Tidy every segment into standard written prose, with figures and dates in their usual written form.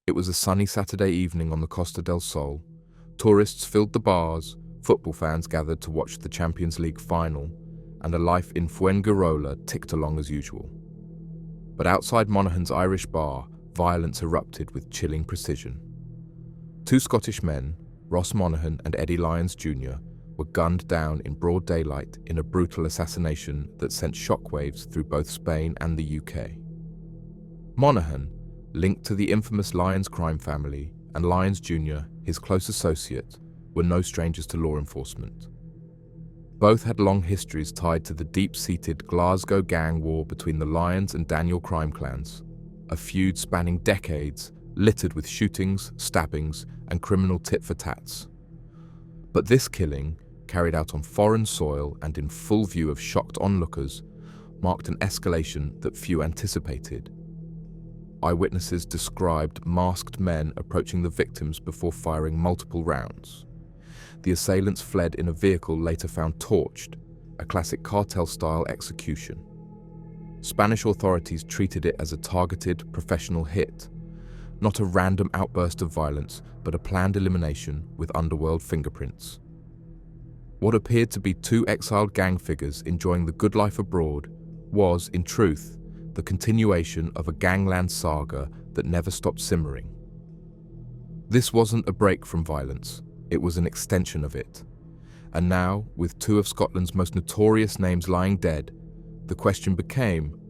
It was a sunny Saturday evening on the Costa del Sol. Tourists filled the bars, football fans gathered to watch the Champions League final, and a life in Fuengirola ticked along as usual. But outside Monaghan's Irish bar, violence erupted with chilling precision. Two Scottish men, Ross Monaghan and Eddie Lyons Jr., were gunned down in broad daylight in a brutal assassination that sent shockwaves through both Spain and the UK. Monaghan, linked to the infamous Lyons crime family, and Lyons Jr., his close associate, were no strangers to law enforcement. Both had long histories tied to the deep-seated Glasgow gang war between the Lyons and Daniel crime clans, a feud spanning decades, littered with shootings, stabbings, and criminal tit-for-tats. But this killing, carried out on foreign soil and in full view of shocked onlookers, marked an escalation that few anticipated. Eyewitnesses described masked men approaching the victims before firing multiple rounds. The assailants fled in a vehicle later found torched, a classic cartel-style execution. Spanish authorities treated it as a targeted, professional hit, not a random outburst of violence, but a planned elimination with underworld fingerprints. What appeared to be two exiled gang figures enjoying the good life abroad was, in truth, the continuation of a gangland saga that never stopped simmering. This wasn't a break from violence, it was an extension of it. And now, with two of Scotland's most notorious names lying dead, the question became,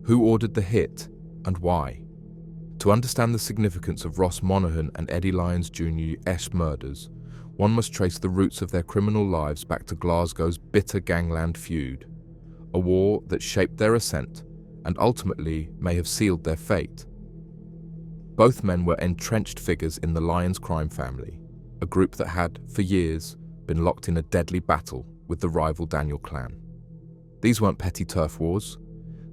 who ordered the hit and why? To understand the significance of Ross Monaghan and Eddie Lyons Jr.'s murders, one must trace the roots of their criminal lives back to Glasgow's bitter gangland feud, a war that shaped their ascent and ultimately may have sealed their fate. Both men were entrenched figures in the Lyons crime family, a group that had, for years, been locked in a deadly battle with the rival Daniel clan. These weren't petty turf wars,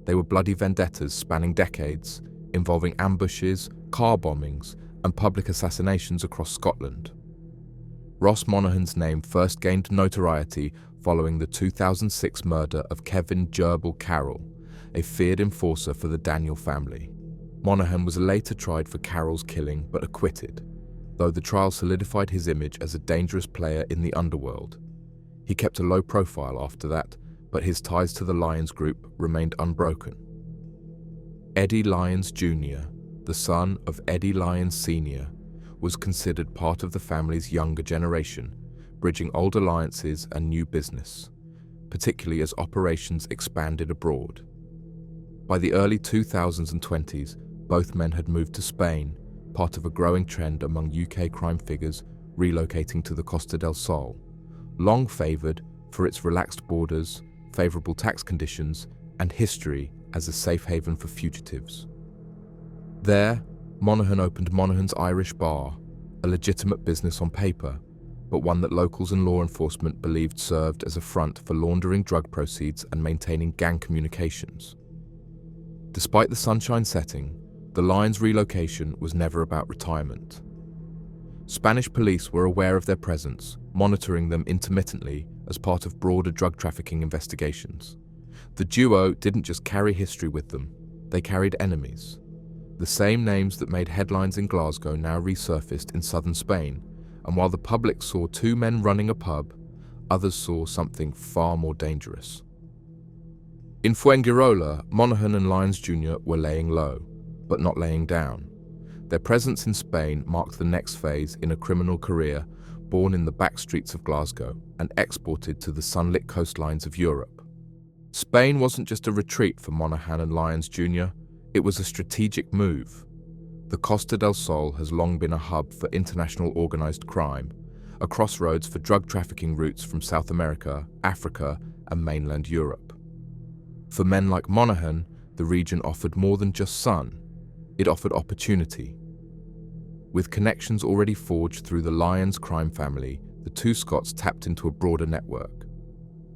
they were bloody vendettas spanning decades, involving ambushes, car bombings, and public assassinations across Scotland. Ross Monaghan's name first gained notoriety following the 2006 murder of Kevin "Gerbil" Carroll, a feared enforcer for the Daniel family. Monaghan was later tried for Carroll's killing but acquitted, though the trial solidified his image as a dangerous player in the underworld. He kept a low profile after that, but his ties to the Lyons group remained unbroken. Eddie Lyons Jr., the son of Eddie Lyons Sr., was considered part of the family's younger generation, bridging old alliances and new business, particularly as operations expanded abroad. By the early 2000s and 20s, both men had moved to Spain, part of a growing trend among UK crime figures relocating to the Costa del Sol, long favoured for its relaxed borders, favourable tax conditions, and history as a safe haven for fugitives. There, Monaghan opened Monaghan's Irish Bar, a legitimate business on paper, but one that locals and law enforcement believed served as a front for laundering drug proceeds and maintaining gang communications. Despite the sunshine setting, the Lyons relocation was never about retirement. Spanish police were aware of their presence, monitoring them intermittently as part of broader drug trafficking investigations. The duo didn't just carry history with them, they carried enemies. The same names that made headlines in Glasgow now resurfaced in southern Spain, and while the public saw two men running a pub, others saw something far more dangerous. In Fuengirola, Monaghan and Lyons Jr. were laying low, but not laying down. Their presence in Spain marked the next phase in a criminal career born in the back streets of Glasgow and exported to the sunlit coastlines of Europe. Spain wasn't just a retreat for Monaghan and Lyons Jr., it was a strategic move. The Costa del Sol has long been a hub for international organized crime, a crossroads for drug trafficking routes from South America, Africa, and mainland Europe. For men like Monaghan, the region offered more than just sun, it offered opportunity. With connections already forged through the Lyons crime family, the two Scots tapped into a broader network.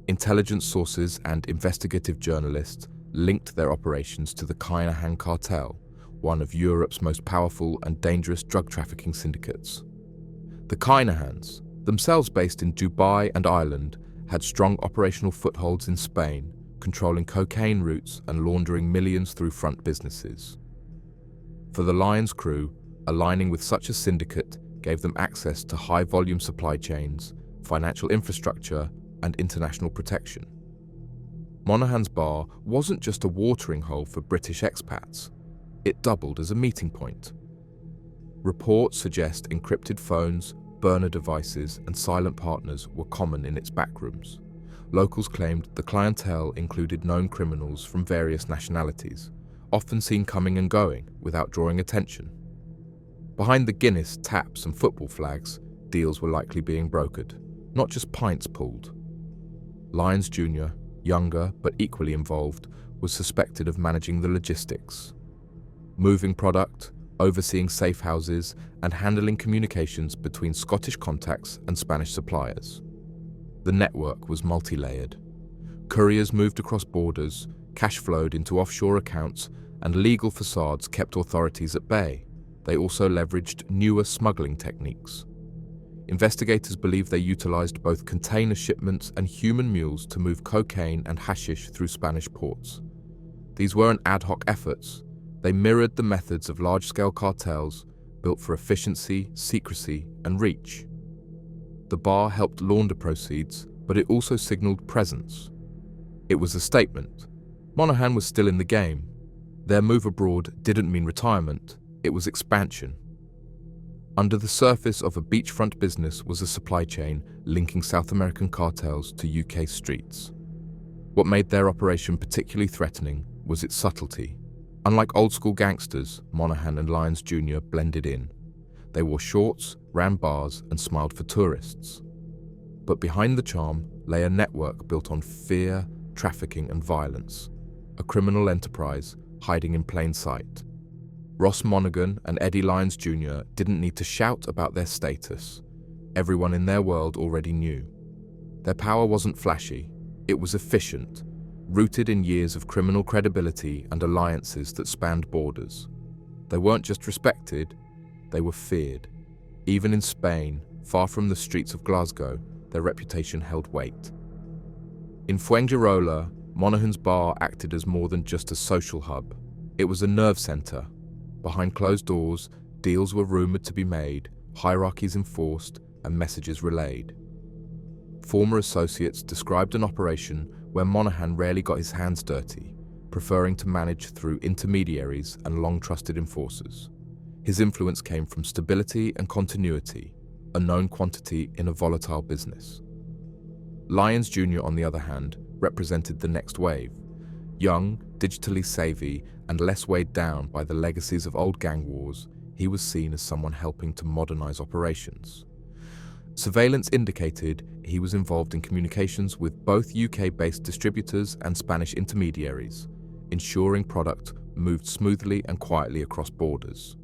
Intelligence sources and investigative journalists linked their operations to the Kinahan Cartel, one of Europe's most powerful and dangerous drug trafficking syndicates. The Kinahans, themselves based in Dubai and Ireland, had strong operational footholds in Spain, controlling cocaine routes and laundering millions through front businesses. For the Lyons crew, Aligning with such a syndicate gave them access to high-volume supply chains, financial infrastructure, and international protection. Monaghan's bar wasn't just a watering hole for British expats, it doubled as a meeting point. Reports suggest encrypted phones, burner devices, and silent partners were common in its backrooms. Locals claimed the clientele included known criminals from various nationalities, often seen coming and going without drawing attention. Behind the Guinness, taps, and football flags, deals were likely being brokered, not just pints pulled. Lyons Jr., younger but equally involved, was suspected of managing the logistics. Moving product, overseeing safe houses, and handling communications between Scottish contacts and Spanish suppliers. The network was multi-layered. Couriers moved across borders, cash flowed into offshore accounts, and legal facades kept authorities at bay. They also leveraged newer smuggling techniques. Investigators believe they utilized both container shipments and human mules to move cocaine and hashish through Spanish ports. These weren't ad hoc efforts. They mirrored the methods of large-scale cartels built for efficiency, secrecy, and reach. The bar helped launder proceeds, but it also signaled presence. It was a statement. Monaghan was still in the game. Their move abroad didn't mean retirement, it was expansion. Under the surface of a beachfront business was a supply chain linking South American cartels to UK streets. What made their operation particularly threatening was its subtlety. Unlike old-school gangsters, Monaghan and Lyons Jr. blended in. They wore shorts, ran bars, and smiled for tourists. But behind the charm lay a network built on fear, trafficking, and violence, a criminal enterprise hiding in plain sight. Ross Monaghan and Eddie Lyons Jr. didn't need to shout about their status. Everyone in their world already knew. Their power wasn't flashy, it was efficient, rooted in years of criminal credibility and alliances that spanned borders. They weren't just respected, they were feared. Even in Spain, far from the streets of Glasgow, their reputation held weight. In Fuengirola, Monaghan's bar acted as more than just a social hub. It was a nerve center. Behind closed doors, deals were rumored to be made, hierarchies enforced, and messages relayed. Former associates described an operation where Monaghan rarely got his hands dirty, preferring to manage through intermediaries and long-trusted enforcers. His influence came from stability and continuity, a known quantity in a volatile business. Lyons Jr., on the other hand, represented the next wave. Young, digitally savvy, and less weighed down by the legacies of old gang wars, he was seen as someone helping to modernize operations. Surveillance indicated he was involved in communications with both UK-based distributors and Spanish intermediaries, ensuring product moved smoothly and quietly across borders.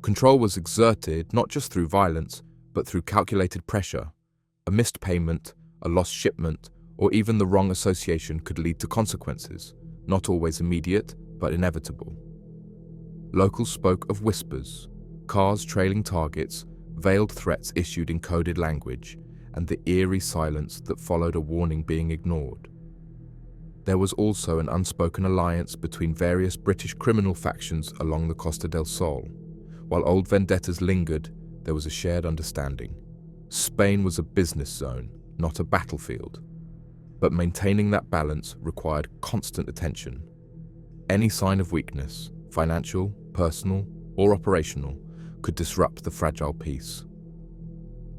Control was exerted not just through violence, but through calculated pressure. A missed payment, a lost shipment, or even the wrong association could lead to consequences, not always immediate, but inevitable. Locals spoke of whispers, cars trailing targets, veiled threats issued in coded language, and the eerie silence that followed a warning being ignored. There was also an unspoken alliance between various British criminal factions along the Costa del Sol. While old vendettas lingered, there was a shared understanding. Spain was a business zone, not a battlefield. But maintaining that balance required constant attention. Any sign of weakness, financial, personal, or operational, could disrupt the fragile peace.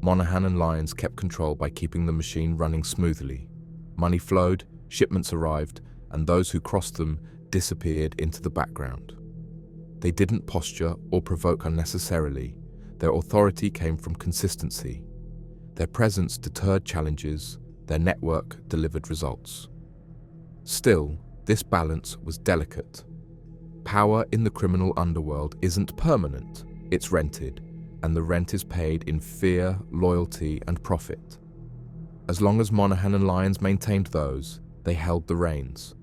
Monaghan and Lyons kept control by keeping the machine running smoothly. Money flowed, shipments arrived, and those who crossed them disappeared into the background. They didn't posture or provoke unnecessarily. Their authority came from consistency. Their presence deterred challenges, their network delivered results. Still, this balance was delicate. Power in the criminal underworld isn't permanent, it's rented, and the rent is paid in fear, loyalty, and profit. As long as Monaghan and Lyons maintained those, they held the reins.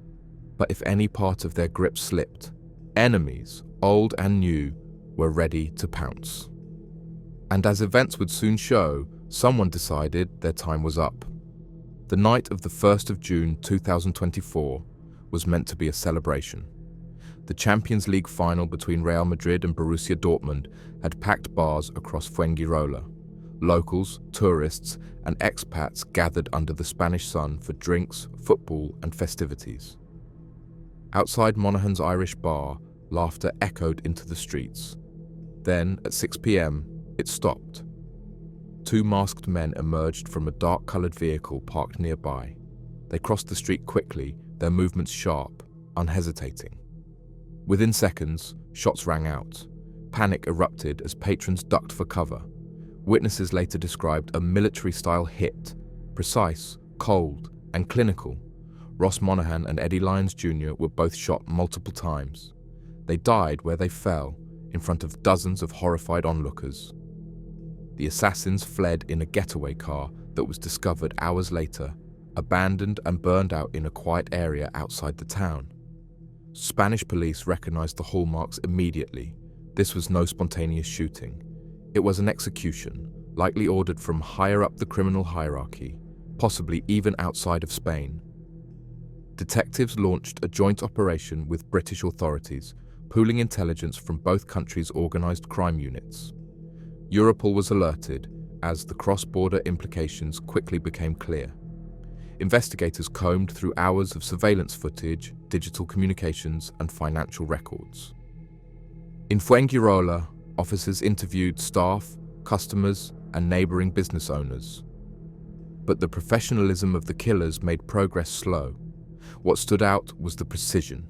But if any part of their grip slipped, enemies, old and new, were ready to pounce. And as events would soon show, someone decided their time was up. The night of the 1st of June 2024 was meant to be a celebration. The Champions League final between Real Madrid and Borussia Dortmund had packed bars across Fuengirola. Locals, tourists, and expats gathered under the Spanish sun for drinks, football, and festivities. Outside Monaghan's Irish bar, laughter echoed into the streets. Then, at 6 p.m., it stopped. Two masked men emerged from a dark-coloured vehicle parked nearby. They crossed the street quickly, their movements sharp, unhesitating. Within seconds, shots rang out. Panic erupted as patrons ducked for cover. Witnesses later described a military-style hit, precise, cold, and clinical. Ross Monaghan and Eddie Lyons Jr. were both shot multiple times. They died where they fell, in front of dozens of horrified onlookers. The assassins fled in a getaway car that was discovered hours later, abandoned and burned out in a quiet area outside the town. Spanish police recognized the hallmarks immediately. This was no spontaneous shooting. It was an execution, likely ordered from higher up the criminal hierarchy, possibly even outside of Spain. Detectives launched a joint operation with British authorities, pooling intelligence from both countries' organised crime units. Europol was alerted as the cross-border implications quickly became clear. Investigators combed through hours of surveillance footage, digital communications, and financial records. In Fuengirola, officers interviewed staff, customers, and neighbouring business owners. But the professionalism of the killers made progress slow. What stood out was the precision.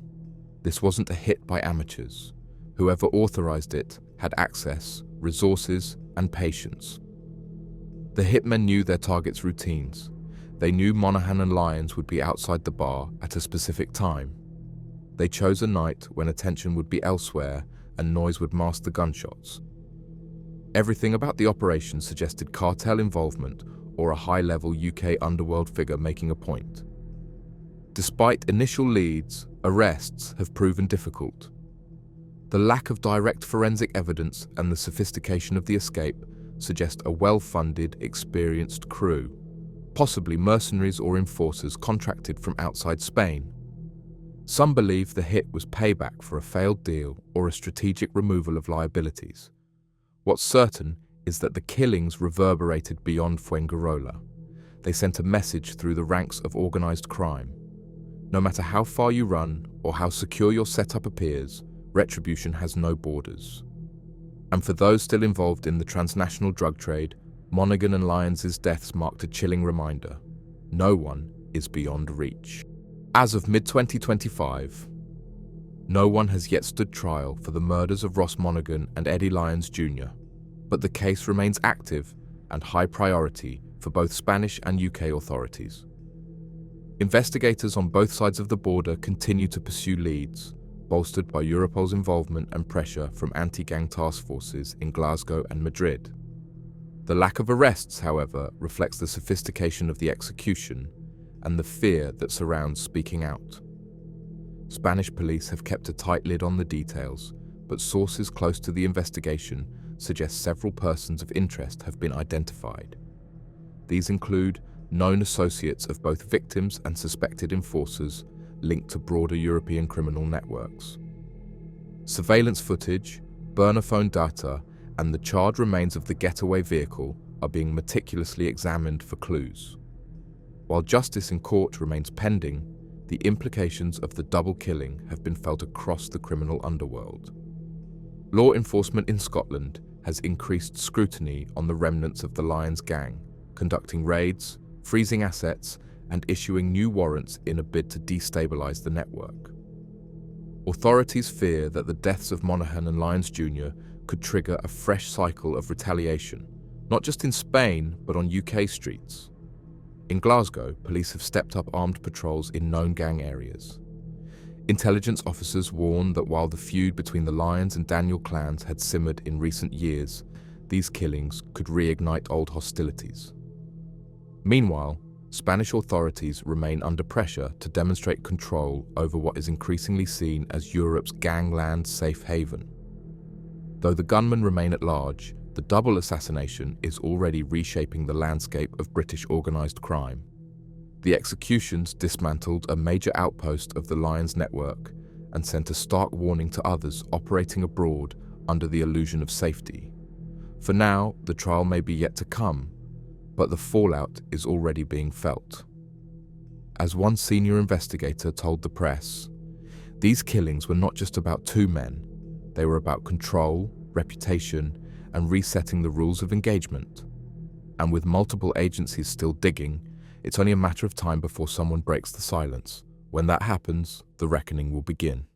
This wasn't a hit by amateurs. Whoever authorized it had access, resources, and patience. The hitmen knew their targets' routines. They knew Monaghan and Lyons would be outside the bar at a specific time. They chose a night when attention would be elsewhere and noise would mask the gunshots. Everything about the operation suggested cartel involvement or a high-level UK underworld figure making a point. Despite initial leads, arrests have proven difficult. The lack of direct forensic evidence and the sophistication of the escape suggest a well-funded, experienced crew, possibly mercenaries or enforcers contracted from outside Spain. Some believe the hit was payback for a failed deal or a strategic removal of liabilities. What's certain is that the killings reverberated beyond Fuengirola. They sent a message through the ranks of organised crime. No matter how far you run or how secure your setup appears, retribution has no borders. And for those still involved in the transnational drug trade, Monaghan and Lyons' deaths marked a chilling reminder. No one is beyond reach. As of mid-2025, no one has yet stood trial for the murders of Ross Monaghan and Eddie Lyons Jr., but the case remains active and high priority for both Spanish and UK authorities. Investigators on both sides of the border continue to pursue leads, bolstered by Europol's involvement and pressure from anti-gang task forces in Glasgow and Madrid. The lack of arrests, however, reflects the sophistication of the execution and the fear that surrounds speaking out. Spanish police have kept a tight lid on the details, but sources close to the investigation suggest several persons of interest have been identified. These include known associates of both victims and suspected enforcers linked to broader European criminal networks. Surveillance footage, burner phone data, and the charred remains of the getaway vehicle are being meticulously examined for clues. While justice in court remains pending, the implications of the double killing have been felt across the criminal underworld. Law enforcement in Scotland has increased scrutiny on the remnants of the Lyons gang, conducting raids, freezing assets, and issuing new warrants in a bid to destabilize the network. Authorities fear that the deaths of Monaghan and Lyons Jr. could trigger a fresh cycle of retaliation, not just in Spain, but on UK streets. In Glasgow, police have stepped up armed patrols in known gang areas. Intelligence officers warn that while the feud between the Lyons and Daniel clans had simmered in recent years, these killings could reignite old hostilities. Meanwhile, Spanish authorities remain under pressure to demonstrate control over what is increasingly seen as Europe's gangland safe haven. Though the gunmen remain at large, the double assassination is already reshaping the landscape of British organised crime. The executions dismantled a major outpost of the Lyons network and sent a stark warning to others operating abroad under the illusion of safety. For now, the trial may be yet to come, but the fallout is already being felt. As one senior investigator told the press, these killings were not just about two men, they were about control, reputation, and resetting the rules of engagement. And with multiple agencies still digging, it's only a matter of time before someone breaks the silence. When that happens, the reckoning will begin.